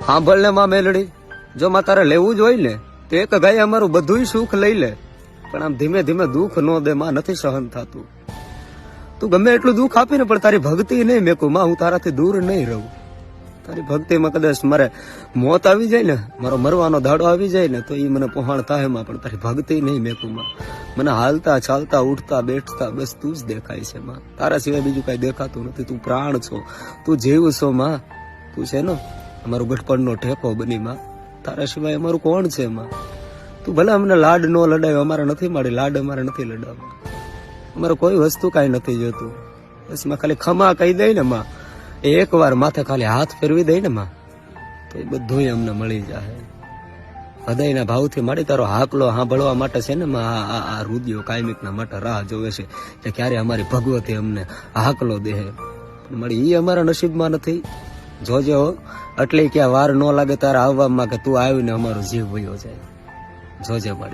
સાંભળ ને માં મેલડી, જો માં તારે લેવું જ હોય ને તો એક ગાય અમારું બધું સુખ લઈ લે, પણ આમ ધીમે ધીમે દુઃખ ન દે માં, નથી સહન થતું. તું ગમે એટલું દુઃખ આપીને પણ તારી ભક્તિ નહીં મેકું માં, હું તારાથી દૂર નહીં રહું. તારી ભક્તિમાં કદાચ મારે મોત આવી જાય ને, મારો મરવાનો દાડો આવી જાય ને, તો એ મને પહોંચ થાય માં, પણ તારી ભક્તિ નહીં મેકું માં. મને હાલતા ચાલતા ઉઠતા બેઠતા બસ તું જ દેખાય છે માં, તારા સિવાય બીજું કઈ દેખાતું નથી. તું પ્રાણ છો, તું જીવ છો માં, તું છે ને અમારું ગઠપણનો ઠેકો બની માં, તારા સિવાય અમારું કોણ છે માં. તું ભલે અમને લાડ નો લડાવ્યો, અમારે નથી મળી લાડ, અમારે નથી લડાવવા, અમારે કોઈ વસ્તુ કાંઈ નથી જોતું. બસ માં ખાલી ખમા કહી દઈ ને માં, એક વાર માથે ખાલી હાથ ફેરવી દઈ ને માં, તો એ બધું અમને મળી જાય. હૃદયના ભાવથી મારી તારો હાકલો સાંભળવા માટે છે ને માં, આ રુદિયો કાયમિકના માટે રાહ જોવે છે કે ક્યારે અમારી ભગવતી અમને હાકલો દે. મળી એ અમારા નસીબમાં નથી. જોજે હો, એટલે ક્યાં વાર ન લાગે તારા આવવામાં કે તું આવીને અમારો જીવ વયો જાય. જોજે મળી.